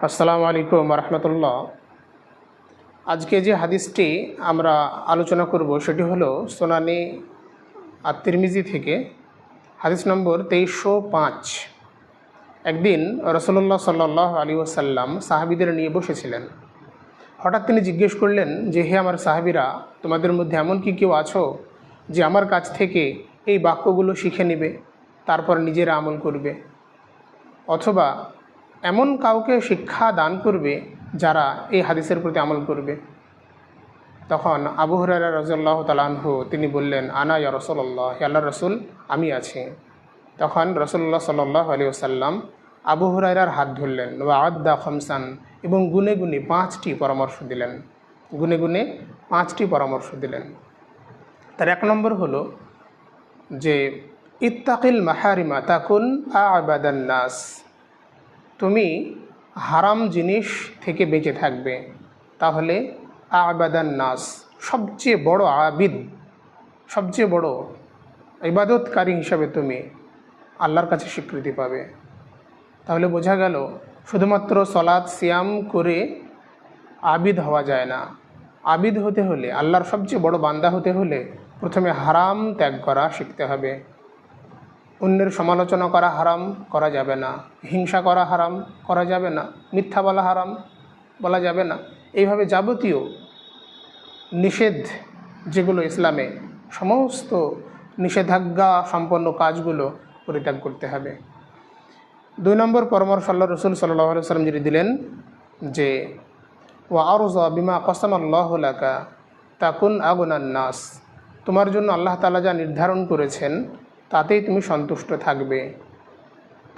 আসসালামু আলাইকুম রহমতুল্লাহ। আজকে যে হাদিসটি আমরা আলোচনা করব সেটি হলো সুনানে আত-তিরমিজি থেকে হাদিস নম্বর 2305। একদিন রাসূলুল্লাহ সাল্লাল্লাহু আলাইহি ওয়াসাল্লাম সাহাবীদের নিয়ে বসেছিলেন। হঠাৎ তিনি জিজ্ঞেস করলেন যে, হে আমার সাহাবীরা, তোমাদের মধ্যে এমন কি কেউ আছো যে আমার কাছ থেকে এই বাক্যগুলো শিখে নেবে, তারপর নিজেরা আমল করবে, অথবা এমন কাউকে শিক্ষা দান করবে যারা এই হাদিসের প্রতি আমল করবে। তখন আবু হুরায়রা রাদিয়াল্লাহু তাআলা আনহু তিনি বললেন, আনা ইয়া রাসূলুল্লাহ, হে আল্লাহর রাসূল, আমি আছি। তখন রাসূলুল্লাহ সাল্লাল্লাহু আলাইহি ওয়াসাল্লাম আবু হুরায়রার হাত ধরলেন ওয়া আদ্দা খামসান, এবং গুনে গুনে 5টি পরামর্শ দিলেন। গুনে গুনে 5টি পরামর্শ দিলেন। তার 1 নম্বর হলো যে ইত্তাকিল মাহারিমা তাকুন আ'বাদান নাস, তুমি হারাম জিনিস থেকে বেঁচে থাকবে, তাহলে আ'বাদান নাস, সবচেয়ে বড় আবিদ, সবচেয়ে বড় ইবাদতকারী হিসাবে তুমি আল্লাহর কাছে স্বীকৃতি পাবে। তাহলে বোঝা গেল শুধুমাত্র সলাৎ সিয়াম করে আবিদ হওয়া যায় না। আবিদ হতে হলে, আল্লাহর সবচেয়ে বড় বান্দা হতে হলে প্রথমে হারাম ত্যাগ করা শিখতে হবে। অন্যের সমালোচনা করা হারাম, করা যাবে না। হিংসা করা হারাম, করা যাবে না। মিথ্যা বলা হারাম, বলা যাবে না। এইভাবে যাবতীয় নিষেধ যেগুলো ইসলামে, সমস্ত নিষেধাজ্ঞা সম্পন্ন কাজগুলো পরিত্যাগ করতে হবে। 2 নম্বর পরামর্শ আল্লাহ রসুল সাল্লাল্লাহু আলাইহি ওয়াসাল্লাম যেটি দিলেন যে ওয়া আরযা বিমা কাসামাল্লাহু লাকা তাকুন আগুনান নাস, তোমার জন্য আল্লাহ তাআলা যা নির্ধারণ করেছেন তাতেই তুমি সন্তুষ্ট থাকবে।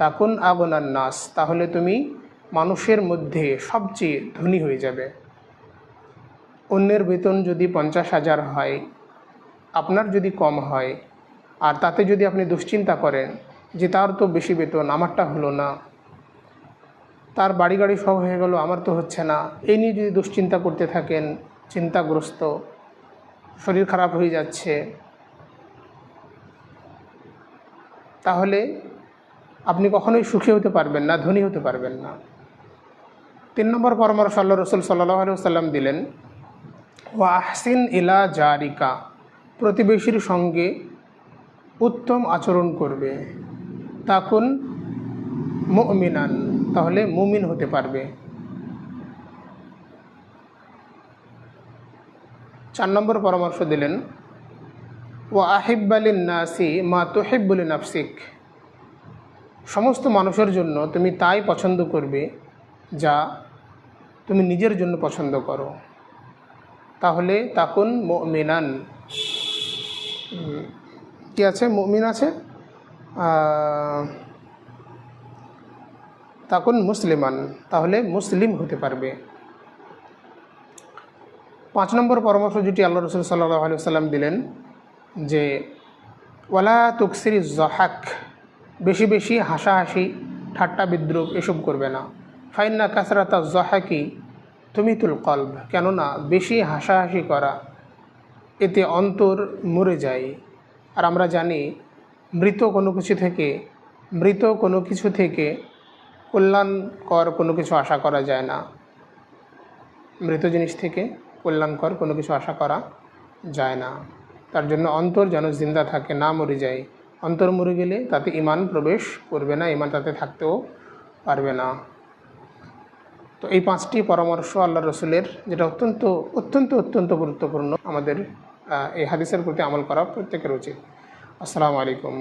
তাকুন আগুনান নাস, তাহলে তুমি মানুষের মধ্যে সবচেয়ে ধনী হয়ে যাবে। অন্যের বেতন যদি 50,000 হয়, আপনার যদি কম হয়, আর তাতে যদি আপনি দুশ্চিন্তা করেন যে তার তো বেশি বেতন, আমারটা হলো না, তার বাড়ি গাড়ি সব হয়ে গেল, আমার তো হচ্ছে না, এই নিয়ে যদি দুশ্চিন্তা করতে থাকেন, চিন্তাগ্রস্ত, শরীর খারাপ হয়ে যাচ্ছে, তাহলে আপনি কখনোই সুখী হতে পারবেন না, ধনী হতে পারবেন না। 3 নম্বর পরামর্শ আল্লাহ রসুল সাল্লাল্লাহু আলাইহি ওয়াসাল্লাম দিলেন ওয়া আহসিন ইলা জারিকা, প্রতিবেশীর সঙ্গে উত্তম আচরণ করবে। তাকুন মুমিনান, তাহলে মুমিন হতে পারবে। 4 নম্বর পরামর্শ দিলেন ওয়া আহিব্বা লিন-নাসি মা তুহিব্বু লিনাফসিক, সমস্ত মানুষের জন্য তুমি তাই পছন্দ করবে যা তুমি নিজের জন্য পছন্দ করো। তাহলে তাকুন মুমিনান, কি আছে, মুমিন আছে, তাকুন মুসলিমান, তাহলে মুসলিম হতে পারবে। 5 নম্বর পরামর্শ যেটি আল্লাহ রসুল সাল্লাল্লাহু আলাইহি ওয়াসাল্লাম দিলেন যে ওয়ালা তুকসিরিজ যাহাক, বেশি বেশি হাসাহাসি, ঠাট্টা বিদ্রুপ এসব করবে না। ফাইন্না কাসরাতাজ যাহাকি তুমিতুল কলব, কেননা বেশি হাসাহাসি করা এতে অন্তর মরে যায়। আর আমরা জানি মৃত কোনো কিছু থেকে কল্যাণকর কোনো কিছু আশা করা যায় না। মৃত জিনিস থেকে কল্যাণকর কোনো কিছু আশা করা যায় না। তার জন্য অন্তর যেন জিন্দা থাকে, না মরে যায়। অন্তর মরে গেলে তাতে ঈমান প্রবেশ করবে না, ঈমান তাতে থাকতেও পারবে না। তো এই 5টি পরামর্শ আল্লাহ রসুলের, যেটা অত্যন্ত অত্যন্ত অত্যন্ত গুরুত্বপূর্ণ, আমাদের এই হাদিসের প্রতি আমল করা প্রত্যেকের উচিত। আসসালামু আলাইকুম।